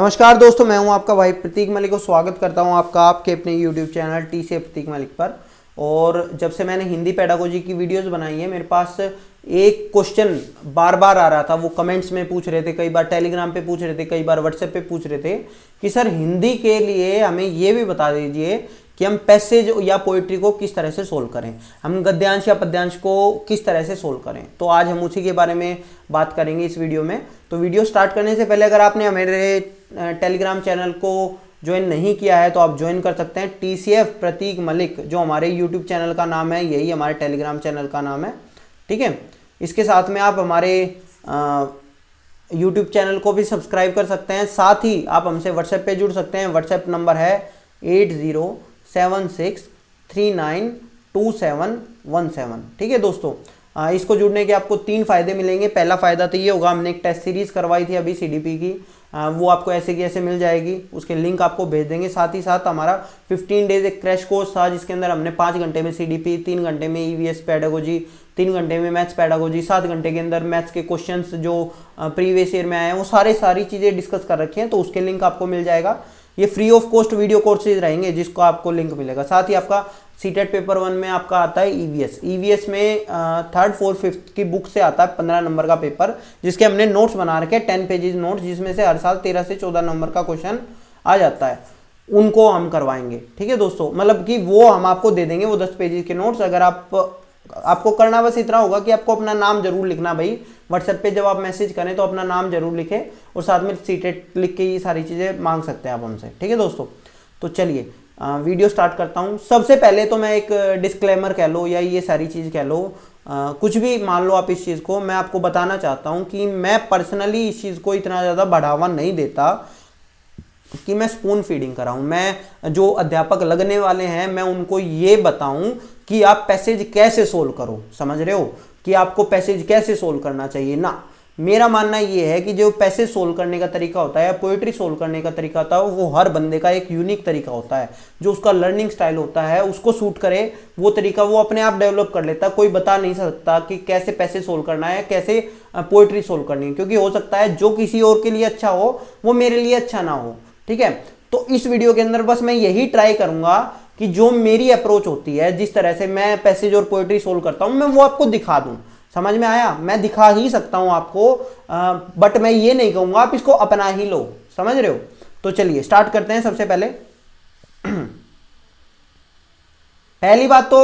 नमस्कार दोस्तों, मैं हूं आपका भाई प्रतीक मलिक को स्वागत करता हूं आपका आपके अपने YouTube चैनल टी से प्रतीक मलिक पर। और जब से मैंने हिंदी पेडागोजी की वीडियोस बनाई है, मेरे पास एक क्वेश्चन बार बार आ रहा था। वो कमेंट्स में पूछ रहे थे, कई बार टेलीग्राम पे पूछ रहे थे, कई बार व्हाट्सएप पे पूछ रहे थे कि सर हिंदी के लिए हमें ये भी बता दीजिए कि हम पैसेज या पोइट्री को किस तरह से सोल्व करें, हम गद्यांश या पद्यांश को किस तरह से सोल्व करें। तो आज हम उसी के बारे में बात करेंगे इस वीडियो में। तो वीडियो स्टार्ट करने से पहले अगर आपने मेरे टेलीग्राम चैनल को ज्वाइन नहीं किया है तो आप ज्वाइन कर सकते हैं। TCF प्रतीक मलिक जो हमारे यूट्यूब चैनल का नाम है, यही हमारे टेलीग्राम चैनल का नाम है, ठीक है। इसके साथ में आप हमारे यूट्यूब चैनल को भी सब्सक्राइब कर सकते हैं। साथ ही आप हमसे व्हाट्सएप पे जुड़ सकते हैं। व्हाट्सएप नंबर है 8076392717, ठीक है दोस्तों। इसको जुड़ने के आपको 3 फायदे मिलेंगे। पहला फायदा तो ये होगा, हमने एक टेस्ट सीरीज करवाई थी अभी CDP की, वो आपको ऐसे की ऐसे मिल जाएगी, उसके लिंक आपको भेज देंगे। साथ ही साथ हमारा 15 डेज एक क्रैश कोर्स था जिसके अंदर हमने 5 घंटे में CDP, 3 घंटे में EVS पेडागोजी, 3 घंटे में मैथ्स पेडागोजी, 7 घंटे के अंदर मैथ्स के क्वेश्चंस जो प्रीवियस ईयर में आए हैं वो सारी चीज़ें डिस्कस कर रखी हैं। तो उसके लिंक आपको मिल जाएगा। ये free of cost video courses रहेंगे जिसको आपको लिंक मिलेगा। साथ ही आपका सीटेट पेपर 1 में आपका आता है EVS में 3rd 4th 5th की बुक से आता है 15 नंबर का पेपर, जिसके हमने नोट्स बना रखे हैं 10 पेजेस नोट्स, जिसमें से हर साल 13 से 14 नंबर का क्वेश्चन आ जाता है। उनको हम करवाएंगे, ठीक है दोस्तों। मतलब कि वो हम आपको दे देंगे वो 10 पेजेस के नोट्स। अगर आपको करना बस इतना होगा कि आपको अपना नाम जरूर लिखना भाई। व्हाट्सएप पे जब आप मैसेज करें तो अपना नाम जरूर लिखें और साथ में सीटेट लिख के ये सारी चीज़ें मांग सकते हैं आप हमसे, ठीक है दोस्तों। तो चलिए वीडियो स्टार्ट करता हूँ। सबसे पहले तो मैं एक डिस्क्लेमर कह लो या ये सारी चीज़ कह लो, कुछ भी मान लो आप इस चीज़ को, मैं आपको बताना चाहता हूँ कि मैं पर्सनली इस चीज़ को इतना ज़्यादा बढ़ावा नहीं देता कि मैं स्पून फीडिंग कराऊं। मैं जो अध्यापक लगने वाले हैं मैं उनको ये बताऊं कि आप पैसेज कैसे सोल्व करो, समझ रहे हो, कि आपको पैसेज कैसे सोल्व करना चाहिए ना। मेरा मानना ये है कि जो पैसेज सोल्व करने का तरीका होता है या पोइट्री सोल्व करने का तरीका होता है वो हर बंदे का एक यूनिक तरीका होता है। जो उसका लर्निंग स्टाइल होता है उसको सूट करे वो तरीका वो अपने आप डेवलप कर लेता है। कोई बता नहीं सकता कि कैसे पैसेज सोल्व करना है, कैसे पोइट्री सोल्व करनी है, क्योंकि हो सकता है जो किसी और के लिए अच्छा हो वो मेरे लिए अच्छा ना हो, ठीक है। तो इस वीडियो के अंदर बस मैं यही ट्राई करूंगा कि जो मेरी अप्रोच होती है, जिस तरह से मैं पैसेज और पोइट्री सोल्व करता हूं, मैं वो आपको दिखा दूं। समझ में आया? मैं दिखा ही सकता हूं आपको, बट मैं ये नहीं कहूंगा आप इसको अपना ही लो, समझ रहे हो। तो चलिए स्टार्ट करते हैं। सबसे पहले पहली बात तो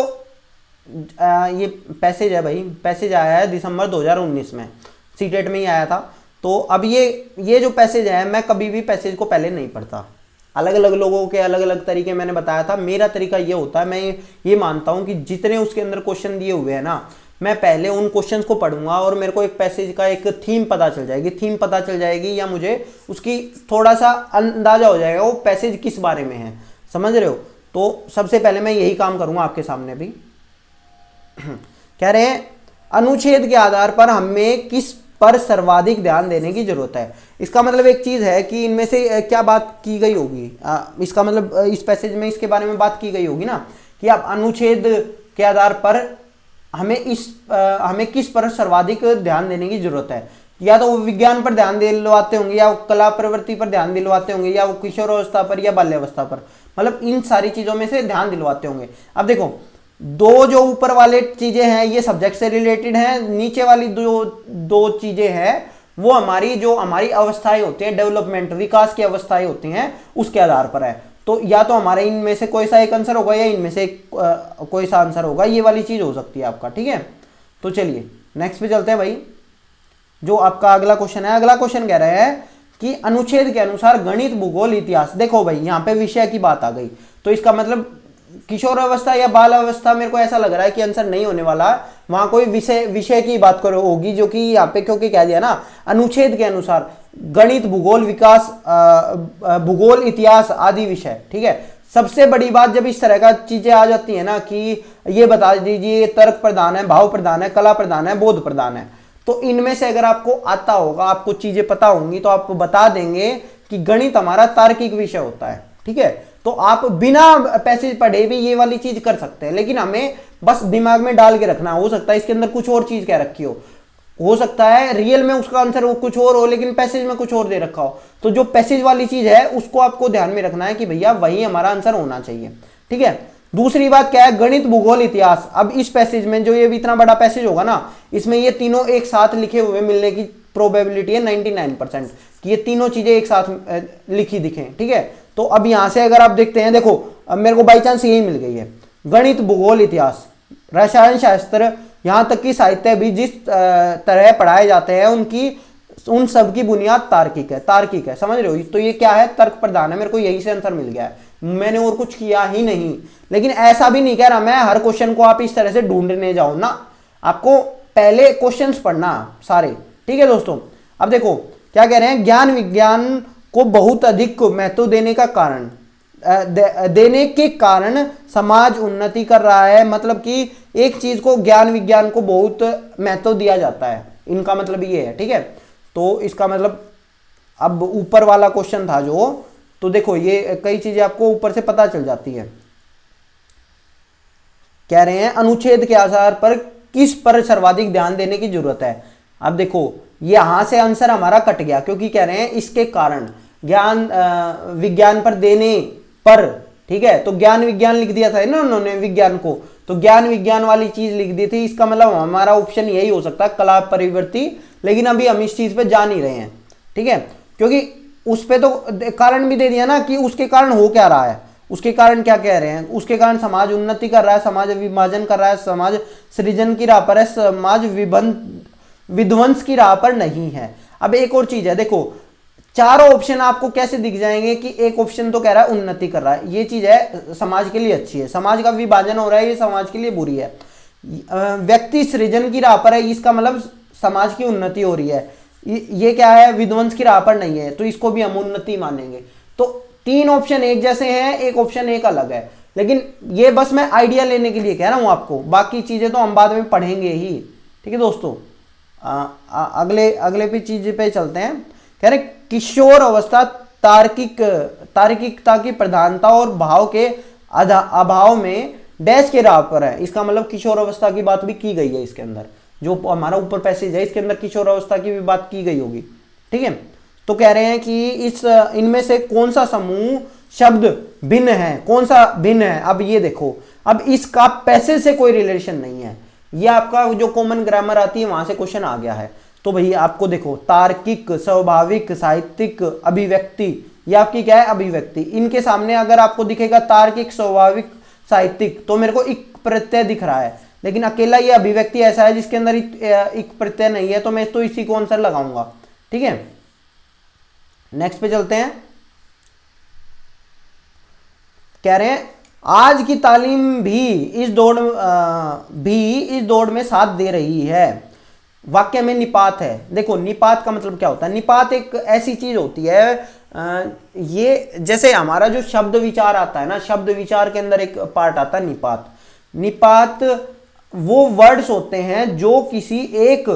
ये पैसेज है भाई, पैसेज आया है दिसंबर 2019 में, सीटेट में ही आया था। तो अब ये जो पैसेज है, मैं कभी भी पैसेज को पहले नहीं पढ़ता। अलग अलग लोगों के अलग अलग तरीके मैंने बताया था। मेरा तरीका ये होता है, मैं ये मानता हूं कि जितने उसके अंदर क्वेश्चन दिए हुए हैं ना, मैं पहले उन क्वेश्चंस को पढ़ूंगा और मेरे को एक पैसेज का एक थीम पता चल जाएगी, या मुझे उसकी थोड़ा सा अंदाजा हो जाएगा वो पैसेज किस बारे में है, समझ रहे हो। तो सबसे पहले मैं यही काम करूंगा आपके सामने भी। कह रहे हैं अनुच्छेद के आधार पर हमें किस पर सर्वाधिक ध्यान देने की जरूरत है। इसका मतलब एक चीज है कि इनमें से क्या बात की गई होगी, इसका मतलब इस पैसेज में इसके बारे में बात की गई होगी ना, कि आप अनुच्छेद के आधार पर हमें किस पर सर्वाधिक ध्यान देने की जरूरत है। या तो वो विज्ञान पर ध्यान दिलवाते होंगे, या वो कला प्रवृत्ति पर ध्यान दिलवाते होंगे, या वो किशोर अवस्था पर या बाल्यावस्था पर, मतलब इन सारी चीजों में से ध्यान दिलवाते होंगे। अब देखो, दो जो ऊपर वाले चीजें हैं ये सब्जेक्ट से रिलेटेड हैं, नीचे वाली दो चीजें हैं वो हमारी अवस्थाएं होती हैं, डेवलपमेंट विकास की अवस्थाएं होती हैं, उसके आधार पर है। तो या तो हमारे इनमें से कोई सा एक आंसर होगा या इनमें से कोई सा आंसर होगा, ये वाली चीज हो सकती है आपका, ठीक है। तो चलिए नेक्स्ट पे चलते हैं भाई। जो आपका अगला क्वेश्चन है, अगला क्वेश्चन कह रहे हैं कि अनुच्छेद के अनुसार गणित, भूगोल, इतिहास। देखो भाई यहाँ पे विषय की बात आ गई, तो इसका मतलब किशोर अवस्था या बाल अवस्था मेरे को ऐसा लग रहा है कि आंसर नहीं होने वाला। वहां कोई विषय की बात करो होगी, जो कि यहाँ पे क्योंकि कह दिया ना अनुच्छेद के अनुसार गणित, भूगोल, विकास, भूगोल, इतिहास आदि विषय, ठीक है। सबसे बड़ी बात जब इस तरह का चीजें आ जाती है ना कि ये बता दीजिए तर्क प्रधान है, भाव प्रधान है, कला प्रधान है, बोध प्रधान है, तो इनमें से अगर आपको आता होगा, आपको चीजें पता होंगी, तो आप बता देंगे कि गणित हमारा तार्किक विषय होता है, ठीक है। तो आप बिना पैसेज पढ़े भी ये वाली चीज कर सकते हैं, लेकिन हमें बस दिमाग में डाल के रखना। हो सकता है इसके अंदर कुछ और चीज कह रखी हो। हो सकता है रियल में उसका आंसर वो कुछ और हो, लेकिन पैसेज में कुछ और दे रखा हो। तो जो पैसेज वाली चीज है उसको आपको ध्यान में रखना है कि भैया वही हमारा आंसर होना चाहिए। ठीक है, दूसरी बात क्या है, गणित, भूगोल, इतिहास। अब इस पैसेज में जो ये भी इतना बड़ा पैसेज होगा ना, इसमें ये तीनों एक साथ लिखे हुए मिलने की प्रोबेबिलिटी है 99% कि ये तीनों चीजें एक साथ लिखी दिखें। ठीक है, तो अब यहां से अगर आप देखते हैं, देखो अब मेरे को बाई चांस यही मिल गई है, गणित, भूगोल, इतिहास, रसायन शास्त्र, यहां तक कि साहित्य भी जिस तरह पढ़ाए जाते हैं उन सब की बुनियाद तार्किक है, तार्किक है। समझ रहे हो, तो ये क्या है, तर्क प्रधान है। मेरे को यही से आंसर मिल गया है, मैंने और कुछ किया ही नहीं। लेकिन ऐसा भी नहीं कह रहा मैं हर क्वेश्चन को आप इस तरह से ढूंढने जाओ ना, आपको पहले क्वेश्चंस पढ़ना सारे। ठीक है दोस्तों, अब देखो क्या कह रहे हैं, ज्ञान विज्ञान को बहुत अधिक महत्व देने का कारण देने के कारण समाज उन्नति कर रहा है। मतलब कि एक चीज को, ज्ञान विज्ञान को बहुत महत्व दिया जाता है, इनका मतलब ये है। ठीक है, तो इसका मतलब अब ऊपर वाला क्वेश्चन था जो, तो देखो ये कई चीजें आपको ऊपर से पता चल जाती है। कह रहे हैं अनुच्छेद के आधार पर किस पर सर्वाधिक ध्यान देने की जरूरत है। अब देखो यहां से आंसर हमारा कट गया, क्योंकि कह रहे हैं इसके कारण ज्ञान विज्ञान पर देने पर। ठीक है, तो ज्ञान विज्ञान लिख दिया था ना उन्होंने विज्ञान को, तो ज्ञान विज्ञान वाली चीज लिख दी थी। इसका मतलब हमारा ऑप्शन यही हो सकता है, कला परिवर्ती। लेकिन अभी हम इस चीज पे जा नहीं रहे हैं। ठीक है, क्योंकि उस पे तो कारण भी दे दिया ना कि उसके कारण हो क्या रहा है, उसके कारण क्या कह रहे हैं, उसके कारण समाज उन्नति कर रहा है, समाज विभाजन कर रहा है, समाज सृजन की राह पर है, समाज विध्वंस की राह पर नहीं है। अब एक और चीज है, देखो चारों ऑप्शन आपको कैसे दिख जाएंगे कि एक ऑप्शन तो कह रहा है उन्नति कर रहा है, ये चीज है समाज के लिए अच्छी है, समाज का विभाजन हो रहा है ये समाज के लिए बुरी है। व्यक्ति सृजन की राह पर है, इसका मतलब समाज की उन्नति हो रही है। ये क्या है, विध्वंस की राह पर नहीं है, तो इसको भी हम उन्नति मानेंगे। तो तीन ऑप्शन एक जैसे हैं, एक ऑप्शन एक अलग है। लेकिन ये बस मैं आइडिया लेने के लिए कह रहा हूं आपको, बाकी चीजें तो हम बाद में पढ़ेंगे ही। ठीक है दोस्तों, अगले भी चीज पे चलते हैं। कह रहे किशोर अवस्था तार्किकता की प्रधानता और भाव के अभाव में डैश के राह पर है। इसका मतलब किशोर अवस्था की बात भी की गई है इसके अंदर, जो हमारा ऊपर पैसेज है इसके अंदर किशोर अवस्था की भी बात की गई होगी। ठीक है, तो कह रहे हैं कि इनमें से कौन सा समूह शब्द भिन्न है, कौन सा भिन्न है। अब ये देखो, अब इसका पैसेज से कोई रिलेशन नहीं है, ये आपका जो कॉमन ग्रामर आती है वहां से क्वेश्चन आ गया है। तो भैया आपको देखो तार्किक, स्वाभाविक, साहित्यिक, अभिव्यक्ति, ये आपकी क्या है, अभिव्यक्ति। इनके सामने अगर आपको दिखेगा तार्किक, स्वाभाविक, साहित्यिक, तो मेरे को इक प्रत्यय दिख रहा है। लेकिन अकेला ये अभिव्यक्ति ऐसा है जिसके अंदर इक प्रत्यय नहीं है, तो मैं तो इसी को आंसर लगाऊंगा। ठीक है, नेक्स्ट पे चलते हैं। कह रहे हैं आज की तालीम भी इस दौड़ में साथ दे रही है। वाक्य में निपात है। देखो निपात का मतलब क्या होता है, निपात एक ऐसी चीज होती है, ये जैसे हमारा जो शब्द विचार आता है ना, शब्द विचार के अंदर एक पार्ट आता है निपात। निपात वो वर्ड्स होते हैं जो किसी एक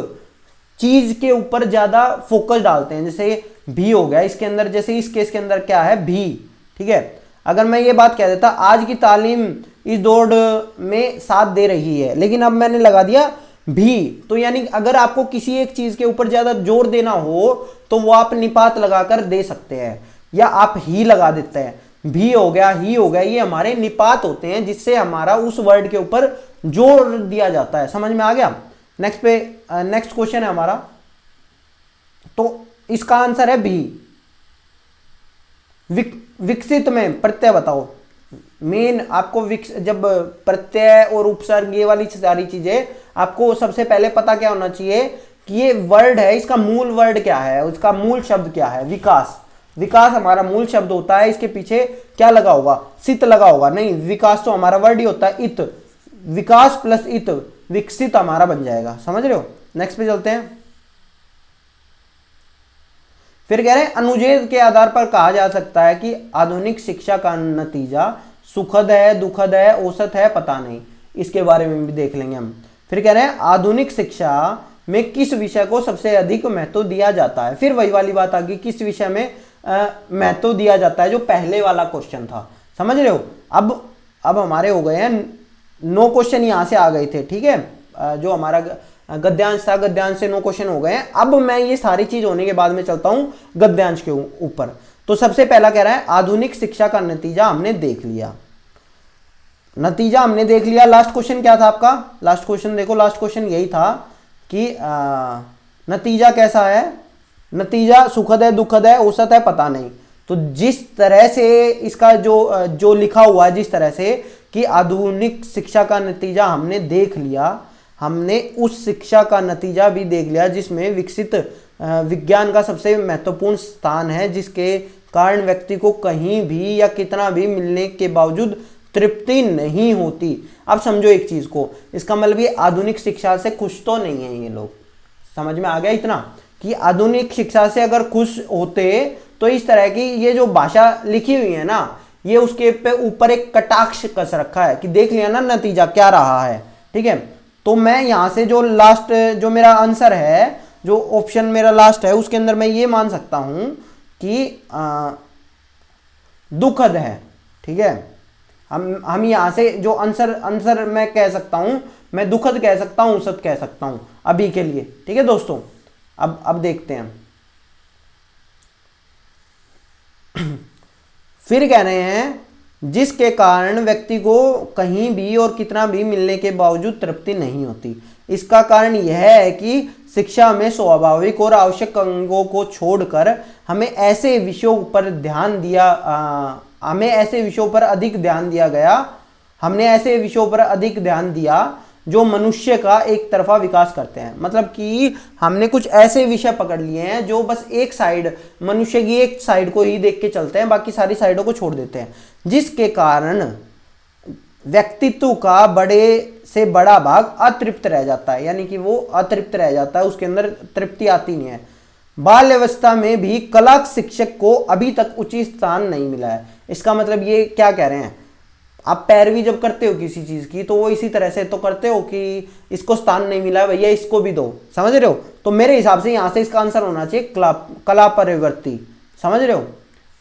चीज के ऊपर ज्यादा फोकस डालते हैं। जैसे भी हो गया इसके अंदर, जैसे इस केस के अंदर क्या है, भी। ठीक है, अगर मैं ये बात कह देता आज की तालीम इस दौड़ में साथ दे रही है, लेकिन अब मैंने लगा दिया भी, तो यानी अगर आपको किसी एक चीज के ऊपर ज्यादा जोर देना हो तो वो आप निपात लगाकर दे सकते हैं, या आप ही लगा देते हैं। भी हो गया, ही हो गया, ये हमारे निपात होते हैं जिससे हमारा उस वर्ड के ऊपर जोर दिया जाता है। समझ में आ गया। नेक्स्ट क्वेश्चन है हमारा, तो इसका आंसर है भी। विकसित में प्रत्यय बताओ। मेन आपको जब प्रत्यय और उपसर्ग ये वाली सारी चीजें, आपको सबसे पहले पता क्या होना चाहिए कि ये वर्ड है, इसका मूल वर्ड क्या है, उसका मूल शब्द क्या है। विकास, विकास हमारा मूल शब्द होता है, इसके पीछे क्या लगा होगा, सित लगा होगा। नहीं, विकास तो हमारा वर्ड ही होता है, इत। विकास प्लस इत, विकसित हमारा बन जाएगा। समझ रहे हो। नेक्स्ट पे चलते हैं। फिर कह रहे हैं अनुच्छेद के आधार पर कहा जा सकता है कि आधुनिक शिक्षा का नतीजा सुखद है, दुखद है, औसत है, पता नहीं। इसके बारे में भी देख लेंगे हम। फिर कह रहे हैं आधुनिक शिक्षा में किस विषय को सबसे अधिक महत्व दिया जाता है। फिर वही वाली बात आ गई, किस विषय में महत्व दिया जाता है, जो पहले वाला क्वेश्चन था। समझ रहे हो। अब हमारे हो गए हैं 9 क्वेश्चन यहां से आ गए थे। ठीक है, जो हमारा गद्यांश था, गद्यांश से 9 क्वेश्चन हो गए हैं। अब मैं ये सारी चीज होने के बाद में चलता हूं गद्यांश के ऊपर। तो सबसे पहला कह रहा है आधुनिक शिक्षा का नतीजा हमने देख लिया। नतीजा हमने देख लिया। लास्ट क्वेश्चन क्या था आपका? लास्ट क्वेश्चन देखो, लास्ट क्वेश्चन यही था कि नतीजा कैसा है, नतीजा सुखद है, दुखद है, औसत है, पता नहीं। तो जिस तरह से इसका जो लिखा हुआ है, जिस तरह से कि आधुनिक शिक्षा का नतीजा हमने देख लिया, हमने उस शिक्षा का नतीजा भी देख लिया जिसमें विकसित विज्ञान का सबसे महत्वपूर्ण स्थान है, जिसके कारण व्यक्ति को कहीं भी या कितना भी मिलने के बावजूद तृप्ति नहीं होती। अब समझो एक चीज को, इसका मतलब ये आधुनिक शिक्षा से खुश तो नहीं है ये लोग। समझ में आ गया इतना कि आधुनिक शिक्षा से अगर खुश होते तो इस तरह की ये जो भाषा लिखी हुई है ना, ये उसके पे ऊपर एक कटाक्ष कस रखा है कि देख लिया ना नतीजा क्या रहा है। ठीक है, तो मैं यहां से जो लास्ट जो मेरा आंसर है, जो ऑप्शन मेरा लास्ट है, उसके अंदर मैं ये मान सकता हूं कि दुखद है। ठीक है, हम यहां से जो आंसर मैं कह सकता हूं, मैं दुखद कह सकता हूं, औसत कह सकता हूं अभी के लिए। ठीक है दोस्तों, अब देखते हैं। फिर कह रहे हैं जिसके कारण व्यक्ति को कहीं भी और कितना भी मिलने के बावजूद तृप्ति नहीं होती। इसका कारण यह है कि शिक्षा में स्वाभाविक और आवश्यक अंगों को छोड़कर हमें ऐसे विषयों पर ध्यान दिया हमें ऐसे विषयों पर अधिक ध्यान दिया गया हमने ऐसे विषयों पर अधिक ध्यान दिया जो मनुष्य का एक तरफा विकास करते हैं। मतलब कि हमने कुछ ऐसे विषय पकड़ लिए हैं जो बस एक साइड, मनुष्य की एक साइड को ही देख के चलते हैं, बाकी सारी साइडों को छोड़ देते हैं, जिसके कारण व्यक्तित्व का बड़े से बड़ा भाग अतृप्त रह जाता है। यानी कि वो अतृप्त रह जाता है, उसके अंदर तृप्ति आती नहीं है। बाल्य अवस्था में भी कला शिक्षक को अभी तक उचित स्थान नहीं मिला है। इसका मतलब ये क्या कह रहे हैं, आप पैरवी जब करते हो किसी चीज की तो वो इसी तरह से तो करते हो कि इसको स्थान नहीं मिला है भैया, इसको भी दो। समझ रहे हो? तो मेरे हिसाब से यहां से इसका आंसर होना चाहिए कला परिवर्ती। समझ रहे हो?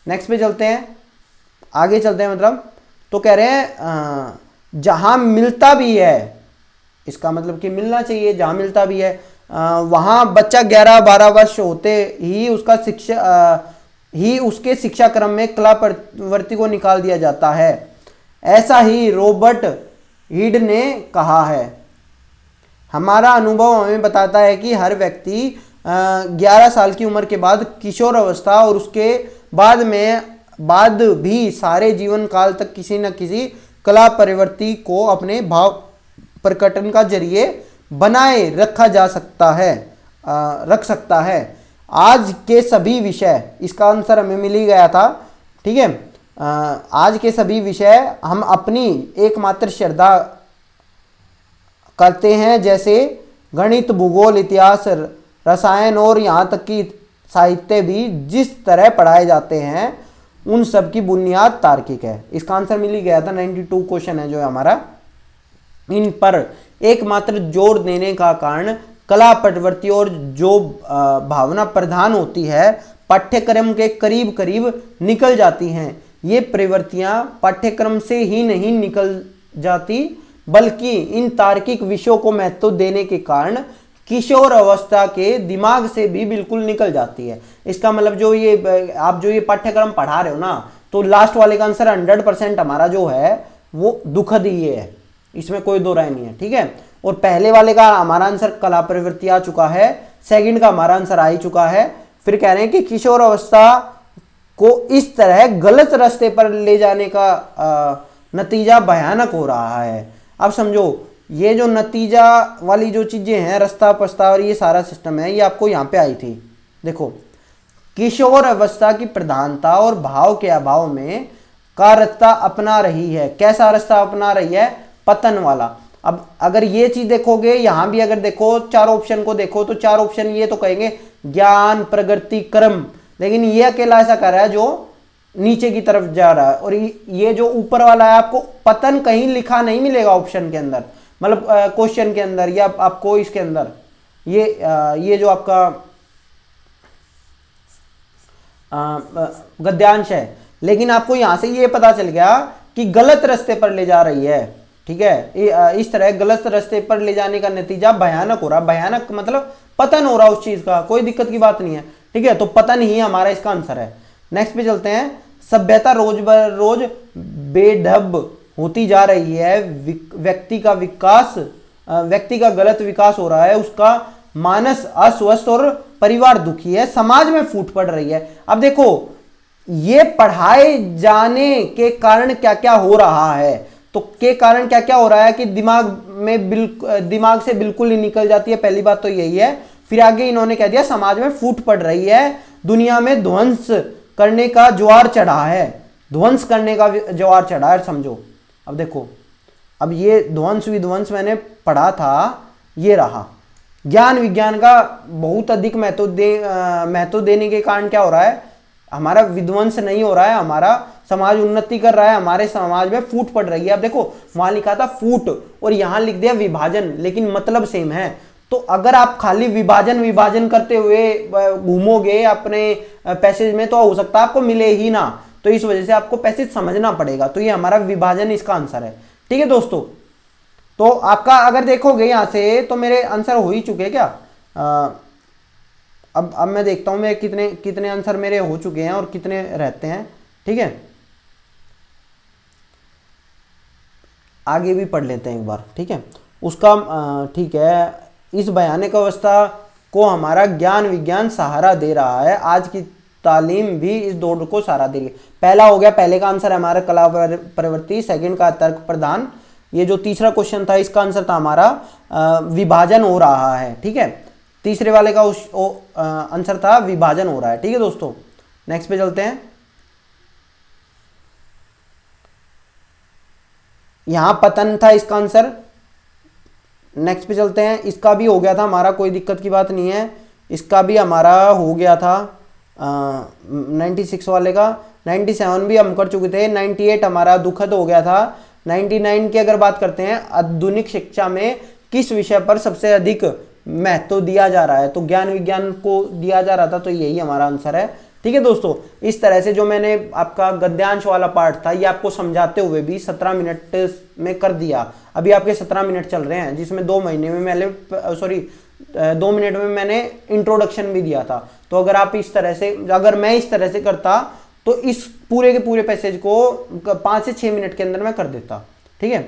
नेक्स्ट पे चलते हैं, आगे चलते हैं। मतलब तो कह रहे हैं जहां मिलता भी है, इसका मतलब कि मिलना चाहिए, जहां मिलता भी है वहां बच्चा 11-12 वर्ष होते ही उसके शिक्षा क्रम में कला प्रवृत्ति को निकाल दिया जाता है। ऐसा ही रॉबर्ट हीड ने कहा है। हमारा अनुभव हमें बताता है कि हर व्यक्ति 11 साल की उम्र के बाद किशोर अवस्था और उसके बाद भी सारे जीवन काल तक किसी न किसी कला प्रवृत्ति को अपने भाव प्रकटन का जरिए बनाए रखा जा सकता है रख सकता है। आज के सभी विषय, इसका आंसर हमें मिल ही गया था। ठीक है, आज के सभी विषय हम अपनी एकमात्र श्रद्धा करते हैं, जैसे गणित, भूगोल, इतिहास, रसायन और यहाँ तक कि साहित्य भी जिस तरह पढ़ाए जाते हैं उन सब की बुनियाद तार्किक है। इसका आंसर मिल ही गया था, 92 क्वेश्चन है जो हमारा। इन पर एकमात्र जोर देने का कारण कला प्रवृत्ति और जो भावना प्रधान होती है पाठ्यक्रम के करीब करीब निकल जाती हैं। ये प्रवृत्तियां पाठ्यक्रम से ही नहीं निकल जाती बल्कि इन तार्किक विषयों को महत्व देने के कारण किशोर अवस्था के दिमाग से भी बिल्कुल निकल जाती है। इसका मतलब जो ये आप जो ये पाठ्यक्रम पढ़ा रहे हो ना, तो लास्ट वाले का आंसर 100% हमारा जो है वो दुखद ही है, इसमें कोई दो राय नहीं है। ठीक है, और पहले वाले का हमारा आंसर कला प्रवृत्ति आ चुका है, सेकंड का हमारा आंसर आ ही चुका है। फिर कह रहे हैं कि किशोर अवस्था को इस तरह गलत रास्ते पर ले जाने का नतीजा भयानक हो रहा है। अब समझो, ये जो नतीजा वाली जो चीजें हैं, रास्ता पस्ता और ये सारा सिस्टम है, ये आपको यहाँ पे आई थी। देखो, किशोर अवस्था की प्रधानता और भाव के अभाव में का रास्ता अपना रही है। कैसा रास्ता अपना रही है? पतन वाला। अब अगर ये चीज देखोगे, यहां भी अगर देखो चार ऑप्शन को देखो तो चार ऑप्शन ये तो कहेंगे ज्ञान, प्रगति, कर्म, लेकिन ये अकेला ऐसा कर रहा है जो नीचे की तरफ जा रहा है। और ये जो ऊपर वाला है, आपको पतन कहीं लिखा नहीं मिलेगा ऑप्शन के अंदर, मतलब क्वेश्चन के अंदर या आपको इसके अंदर ये जो आपका गद्यांश है। लेकिन आपको यहां से ये पता चल गया कि गलत रास्ते पर ले जा रही है। ठीक है। इस तरह गलत रास्ते पर ले जाने का नतीजा भयानक हो रहा, भयानक मतलब पतन हो रहा उस चीज का, कोई दिक्कत की बात नहीं है, ठीक है। तो पतन ही हमारा इसका आंसर है। नेक्स्ट पे चलते हैं। सभ्यता रोज बर रोज बेढब होती जा रही है, व्यक्ति का गलत विकास हो रहा है, उसका मानस अस्वस्थ और परिवार दुखी है, समाज में फूट पड़ रही है। अब देखो ये पढ़ाए जाने के कारण क्या क्या हो रहा है, तो के कारण क्या क्या हो रहा है कि दिमाग से बिल्कुल ही निकल जाती है, पहली बात तो यही है। फिर आगे इन्होंने कह दिया समाज में फूट पड़ रही है, दुनिया में ध्वंस करने का ज्वार चढ़ा है, ध्वंस करने का ज्वार चढ़ा है, समझो। अब देखो, अब ये ध्वंस विध्वंस मैंने पढ़ा था, ये रहा ज्ञान विज्ञान का बहुत अधिक महत्व देने के कारण क्या हो रहा है, हमारा विध्वंस नहीं हो रहा है, हमारा समाज उन्नति कर रहा है, हमारे समाज में फूट पड़ रही है। अब देखो वहां लिखा था फूट और यहां लिख दिया विभाजन, लेकिन मतलब सेम है। तो अगर आप खाली विभाजन विभाजन करते हुए घूमोगे अपने पैसेज में तो हो सकता है आपको मिले ही ना, तो इस वजह से आपको पैसेज समझना पड़ेगा। तो ये हमारा विभाजन इसका आंसर है, ठीक है दोस्तों। तो आपका अगर देखोगे यहां से तो मेरे आंसर हो ही चुके क्या। अब मैं देखता हूं मैं कितने आंसर मेरे हो चुके हैं और कितने रहते हैं, ठीक है। आगे भी पढ़ लेते हैं एक बार, ठीक है उसका, ठीक है। इस भयानक अवस्था को हमारा ज्ञान विज्ञान सहारा दे रहा है, आज की तालीम भी इस दौड़ को सहारा दे रही है। पहला हो गया, पहले का आंसर है हमारा कला प्रवृत्ति, सेकंड का तर्क प्रधान। ये जो तीसरा क्वेश्चन था इसका आंसर था हमारा विभाजन हो रहा है, ठीक है। तीसरे वाले का आंसर था विभाजन हो रहा है, ठीक है दोस्तों। नेक्स्ट पे चलते हैं। यहां पतन था इसका आंसर। नेक्स्ट पे चलते हैं। इसका भी हो गया था हमारा, कोई दिक्कत की बात नहीं है, इसका भी हमारा हो गया था 96 वाले का। 97 भी हम कर चुके थे। 98 हमारा दुखद हो गया था। 99 की अगर बात करते हैं, आधुनिक शिक्षा में किस विषय पर सबसे अधिक महत्व दिया जा रहा है, तो ज्ञान विज्ञान को दिया जा रहा था, तो यही हमारा आंसर है, ठीक है दोस्तों। इस तरह से जो मैंने आपका गद्यांश वाला पार्ट था ये आपको समझाते हुए भी 17 मिनट में कर दिया। अभी आपके 17 मिनट चल रहे हैं, जिसमें 2 महीने में मैंने 2 मिनट में मैंने इंट्रोडक्शन भी दिया था। तो अगर आप इस तरह से, अगर मैं इस तरह से करता तो इस पूरे के पूरे पैसेज को 5 से 6 मिनट के अंदर मैं कर देता, ठीक है।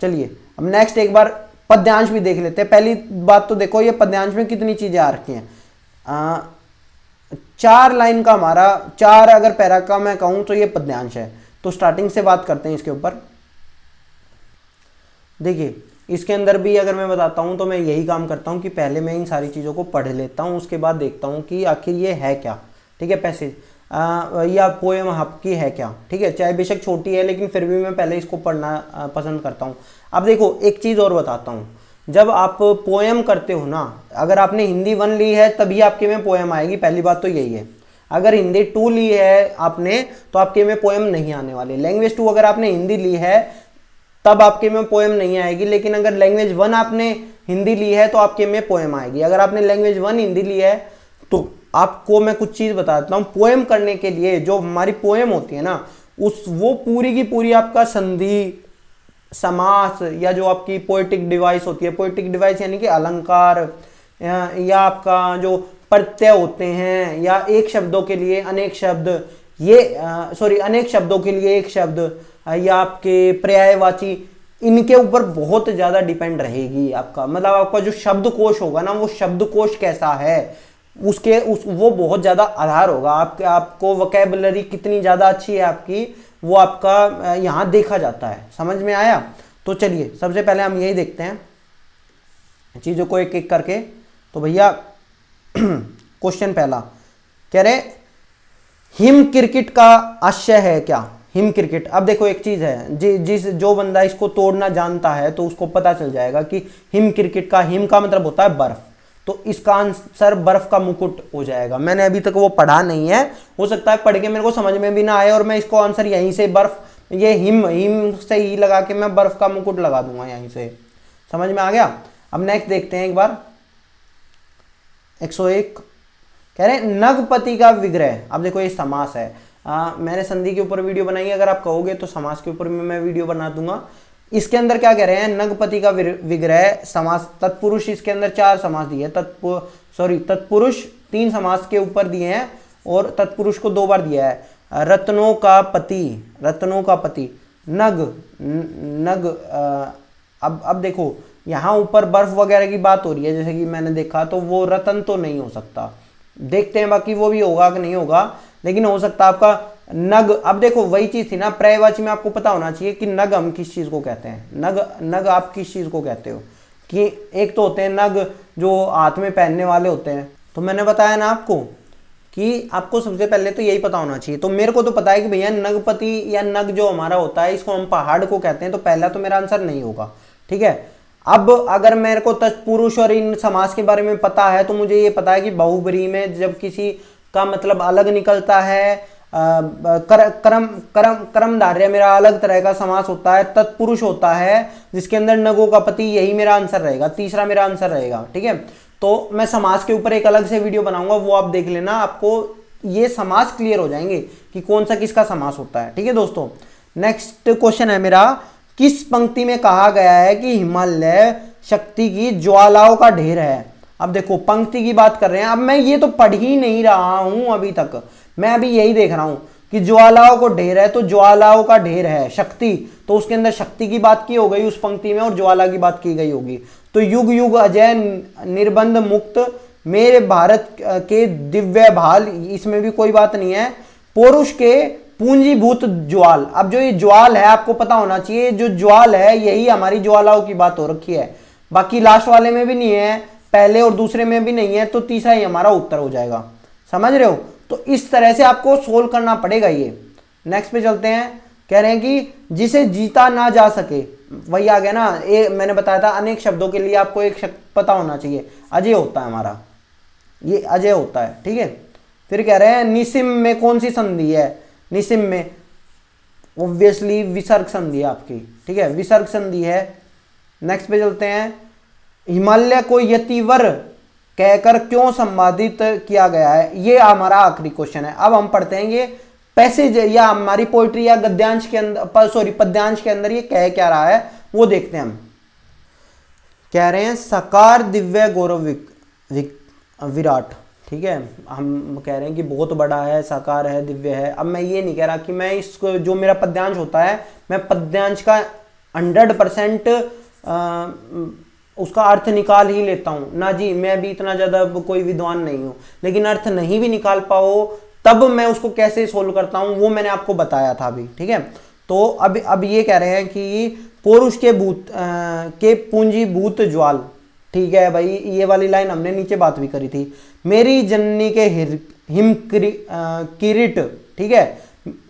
चलिए अब नेक्स्ट एक बार पद्यांश भी देख लेते हैं। पहली बात तो देखो ये पद्यांश में कितनी चीजें आ रखी हैं। 4 लाइन का हमारा, 4 अगर पैरा का मैं कहूं तो ये पद्यांश है। तो स्टार्टिंग से बात करते हैं इसके ऊपर। देखिए इसके अंदर भी अगर मैं बताता हूं तो मैं यही काम करता हूं कि पहले मैं इन सारी चीज़ों को पढ़ लेता हूं, उसके बाद देखता हूं कि आखिर ये है क्या, ठीक है, पैसेज या पोएम आपकी है क्या, ठीक है। चाहे बेशक छोटी है लेकिन फिर भी मैं पहले इसको पढ़ना पसंद करता हूँ। अब देखो एक चीज़ और बताता हूँ, जब आप पोएम करते हो ना, अगर आपने हिंदी 1 ली है तभी आपके में पोएम आएगी, पहली बात तो यही है। अगर हिंदी 2 ली है आपने तो आपके में पोएम नहीं आने वाली। लैंग्वेज 2 अगर आपने हिंदी ली है तब आपके में पोएम नहीं आएगी, लेकिन अगर लैंग्वेज 1 आपने हिंदी ली है तो आपके में पोएम आएगी। अगर आपने लैंग्वेज 1 हिंदी ली है तो आपको मैं कुछ चीज़ बताता हूँ। पोएम करने के लिए जो हमारी पोएम होती है ना, वो पूरी की पूरी आपका संधि समास या जो आपकी पोएटिक डिवाइस होती है, पोएटिक डिवाइस यानी कि अलंकार या आपका जो प्रत्यय होते हैं, या एक शब्दों के लिए अनेक शब्द, अनेक शब्दों के लिए एक शब्द, या आपके पर्यायवाची, इनके ऊपर बहुत ज़्यादा डिपेंड रहेगी आपका, मतलब आपका जो शब्दकोश होगा ना, वो शब्दकोश कैसा है वो बहुत ज़्यादा आधार होगा। आपको वोकैबुलरी कितनी ज़्यादा अच्छी है आपकी, वो आपका यहाँ देखा जाता है। समझ में आया? तो चलिए सबसे पहले हम यही देखते हैं चीज़ों को एक एक करके। तो भैया क्वेश्चन पहला कह रहे हिम क्रिकेट का आशय है क्या? हिम क्रिकेट, अब देखो एक चीज़ है, जो बंदा इसको तोड़ना जानता है तो उसको पता चल जाएगा कि हिम क्रिकेट का, हिम का मतलब होता है बर्फ, तो इसका आंसर बर्फ का मुकुट हो जाएगा। मैंने अभी तक वो पढ़ा नहीं है, हो सकता है पढ़ के मेरे को समझ में भी ना आए और मैं इसको आंसर यहीं से बर्फ, ये हिम से ही लगा के मैं बर्फ का मुकुट लगा दूंगा यहीं से। समझ में आ गया? अब नेक्स्ट देखते हैं एक बार 101 कह रहे नगपति का विग्रह। अब देखो ये समास है, मैंने संधि के ऊपर वीडियो बनाई है, अगर आप कहोगे तो समास के ऊपर मैं वीडियो बना दूंगा। इसके अंदर क्या कह रहे हैं, नगपति का विग्रह समास तत्पुरुष, इसके अंदर 4 समास दिए हैं, तत्पुरुष 3 समास के ऊपर दिए हैं और तत्पुरुष को 2 बार दिया है। रत्नों का पति, नग अब देखो यहाँ ऊपर बर्फ वगैरह की बात हो रही है, जैसे कि मैंने देखा, तो वो रतन तो नहीं हो सकता, देखते हैं बाकी वो भी होगा कि नहीं होगा, लेकिन हो सकता आपका नग। अब देखो वही चीज थी ना, पर्यायवाची में आपको पता होना चाहिए कि नग हम किस चीज को कहते हैं, नग आप किस चीज को कहते हो, कि एक तो होते हैं नग जो हाथ में पहनने वाले होते हैं। तो मैंने बताया ना आपको कि आपको सबसे पहले तो यही पता होना चाहिए। तो मेरे को तो पता है कि भैया नगपति या नग जो हमारा होता है इसको हम पहाड़ को कहते हैं, तो पहला तो मेरा आंसर नहीं होगा, ठीक है। अब अगर मेरे को तत्पुरुष और इन समास के बारे में पता है तो मुझे ये पता है कि बहुब्रीहि में जब किसी का मतलब अलग निकलता है, कर्मधारय मेरा अलग तरह का समास होता है, तत्पुरुष होता है जिसके अंदर नगों का पति, यही मेरा आंसर रहेगा, तीसरा मेरा आंसर रहेगा, ठीक है। तो मैं समास के ऊपर एक अलग से वीडियो बनाऊंगा, वो आप देख लेना, आपको ये समास क्लियर हो जाएंगे कि कौन सा किसका समास होता है, ठीक है दोस्तों। नेक्स्ट क्वेश्चन है मेरा, किस पंक्ति में कहा गया है कि हिमालय शक्ति की ज्वालाओं का ढेर है। अब देखो पंक्ति की बात कर रहे हैं, अब मैं ये तो पढ़ ही नहीं रहा हूं अभी तक, मैं अभी यही देख रहा हूं कि ज्वालाओं को ढेर है, तो ज्वालाओं का ढेर है शक्ति, तो उसके अंदर शक्ति की बात की हो गई उस पंक्ति में और ज्वाला की बात की गई होगी। तो युग युग अजय निर्बंध मुक्त मेरे भारत के दिव्य भाल, इसमें भी कोई बात नहीं है। पौरुष के पूंजीभूत ज्वाल, अब जो ये ज्वाल है आपको पता होना चाहिए, जो ज्वाल है यही हमारी ज्वालाओं की बात हो रखी है, बाकी लास्ट वाले में भी नहीं है, पहले और दूसरे में भी नहीं है, तो तीसरा ही हमारा उत्तर हो जाएगा, समझ रहे हो। तो इस तरह से आपको सोल्व करना पड़ेगा ये। नेक्स्ट पे चलते हैं, कह रहे हैं कि जिसे जीता ना जा सके, वही आ गया ना, मैंने बताया था अनेक शब्दों के लिए आपको एक शब्द पता होना चाहिए, अजय होता है हमारा, ये अजय होता है, ठीक है। फिर कह रहे हैं निसिम में कौन सी संधि है, निसिम में ऑब्वियसली विसर्ग संधि है आपकी, ठीक है, विसर्ग संधि है। नेक्स्ट पे चलते हैं, हिमालय को यतिवर कहकर क्यों संपादित किया गया है, ये हमारा आखिरी क्वेश्चन है। अब हम पढ़ते हैं ये पैसेज या हमारी पोइट्री या गद्यांश के अंदर, सॉरी पद्यांश के अंदर ये कह क्या रहा है वो देखते हैं हम। कह रहे हैं सकार दिव्य गौरव विराट, ठीक है, हम कह रहे हैं कि बहुत बड़ा है, साकार है, दिव्य है। अब मैं ये नहीं कह रहा कि मैं इसको, जो मेरा पद्यांश होता है मैं पद्यांश का 100% उसका अर्थ निकाल ही लेता हूं ना जी, मैं भी इतना ज्यादा कोई विद्वान नहीं हूं, लेकिन अर्थ नहीं भी निकाल पाओ तब मैं उसको कैसे सोल्व करता हूं वो मैंने आपको बताया था अभी, ठीक है। तो अब ये कह रहे हैं कि पौरुष के के पूंजीभूत ज्वाल, ठीक है भाई, ये वाली लाइन हमने नीचे बात भी करी थी। मेरी जननी के हिम किरीट, ठीक है,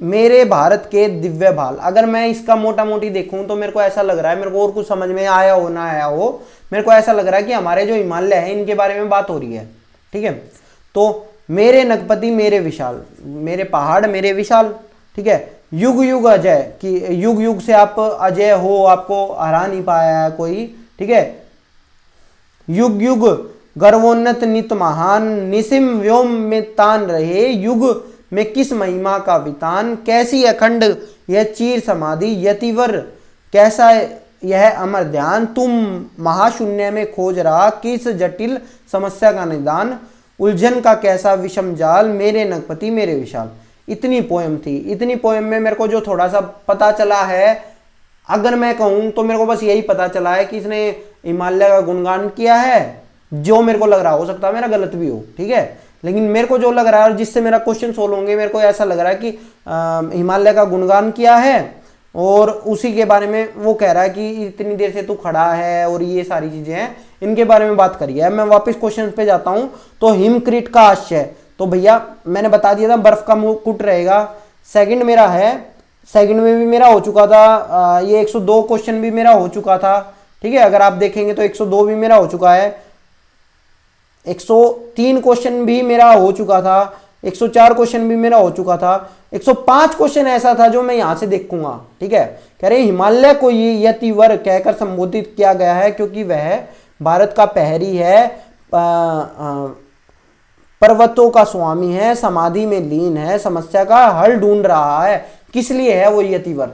मेरे भारत के दिव्य भाल। अगर मैं इसका मोटा मोटी देखूं तो मेरे को ऐसा लग रहा है, मेरे को और कुछ समझ में आया हो ना आया हो, मेरे को ऐसा लग रहा है कि हमारे जो हिमालय है इनके बारे में बात हो रही है, ठीक है। तो मेरे नगपति मेरे विशाल, मेरे पहाड़ मेरे विशाल, ठीक है। युग युग अजय, कि युग युग से आप अजय हो, आपको हरा नहीं पाया है कोई, ठीक है। युग युग गर्वोन्नत नित महान, निसिम व्योम में तान रहे, युग में किस महिमा का वितान, कैसी अखंड यह चीर समाधि, यतिवर कैसा यह अमर ध्यान, तुम महाशून्य में खोज रहा किस जटिल समस्या का निदान, उलझन का कैसा विषम जाल, मेरे नगपति मेरे विशाल। इतनी पोएम थी, इतनी पोएम में मेरे को जो थोड़ा सा पता चला है, अगर मैं कहूं तो मेरे को बस यही पता चला है कि इसने हिमालय का गुणगान किया है, जो मेरे को लग रहा, हो सकता है मेरा गलत भी हो, ठीक है, लेकिन मेरे को जो लग रहा है और जिससे मेरा क्वेश्चन सोल्व होंगे, मेरे को ऐसा लग रहा है कि हिमालय का गुणगान किया है और उसी के बारे में वो कह रहा है कि इतनी देर से तू खड़ा है और ये सारी चीजें हैं, इनके बारे में बात करी है। मैं वापस क्वेश्चन पे जाता हूं, तो हिमक्रीट का आश्चर्य, तो भैया मैंने बता दिया था बर्फ का मुकुट रहेगा। सेकंड मेरा है, सेकंड में भी मेरा हो चुका था, ये 102 क्वेश्चन भी मेरा हो चुका था, ठीक है, अगर आप देखेंगे तो 102 भी मेरा हो चुका है, 103 क्वेश्चन भी मेरा हो चुका था, 104 क्वेश्चन भी मेरा हो चुका था, 105 क्वेश्चन ऐसा था जो मैं यहां से देखूंगा, ठीक है। कह रहे हिमालय को ये यतिवर कहकर संबोधित किया गया है क्योंकि वह भारत का पहरी है, पर्वतों का स्वामी है, समाधि में लीन है, समस्या का हल ढूंढ रहा है। किस लिए है वो यतिवर,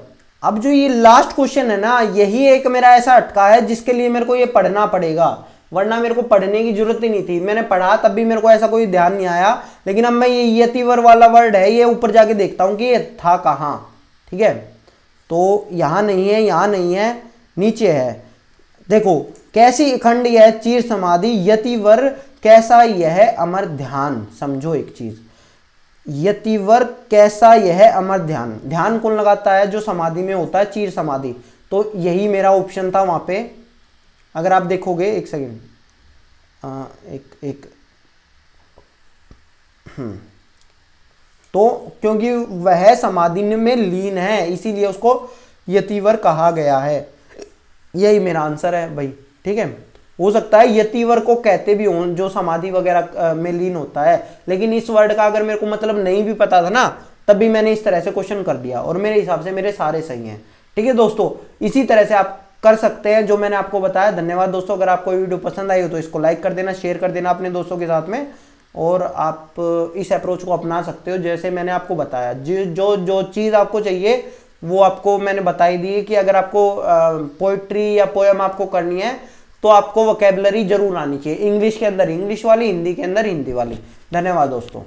अब जो ये लास्ट क्वेश्चन है ना, यही एक मेरा ऐसा अटका है जिसके लिए मेरे को ये पढ़ना पड़ेगा, वरना मेरे को पढ़ने की जरूरत ही नहीं थी। मैंने पढ़ा तब भी मेरे को ऐसा कोई ध्यान नहीं आया, लेकिन अब मैं ये यतिवर वाला वर्ड है ये ऊपर जाके देखता हूं कि ये था कहाँ। ठीक है, तो यहां नहीं है, यहां नहीं है, नीचे है। देखो, कैसी अखंड यह चीर समाधि, यतिवर कैसा यह अमर ध्यान। समझो एक चीज, यतिवर कैसा यह अमर ध्यान, ध्यान कौन लगाता है, जो समाधि में होता है, चीर समाधि। तो यही मेरा ऑप्शन था वहां पे। अगर आप देखोगे, एक सेकेंड, एक तो क्योंकि वह समाधि में लीन है इसीलिए उसको यतिवर कहा गया है। यही मेरा आंसर है भाई। ठीक है, हो सकता है यतिवर को कहते भी हों जो समाधि वगैरह में लीन होता है, लेकिन इस वर्ड का अगर मेरे को मतलब नहीं भी पता था ना, तब भी मैंने इस तरह से क्वेश्चन कर दिया और मेरे हिसाब से मेरे सारे सही हैं। ठीक है दोस्तों, इसी तरह से आप कर सकते हैं जो मैंने आपको बताया। धन्यवाद दोस्तों। अगर आपको वीडियो पसंद आई हो तो इसको लाइक कर देना, शेयर कर देना अपने दोस्तों के साथ में, और आप इस अप्रोच को अपना सकते हो जैसे मैंने आपको बताया। जो जो चीज़ आपको चाहिए वो आपको मैंने बताई दी है कि अगर आपको पोइट्री या पोएम आपको करनी है तो आपको वोकैबुलरी जरूर आनी चाहिए। इंग्लिश के अंदर इंग्लिश वाली, हिंदी के अंदर हिंदी वाली। धन्यवाद दोस्तों।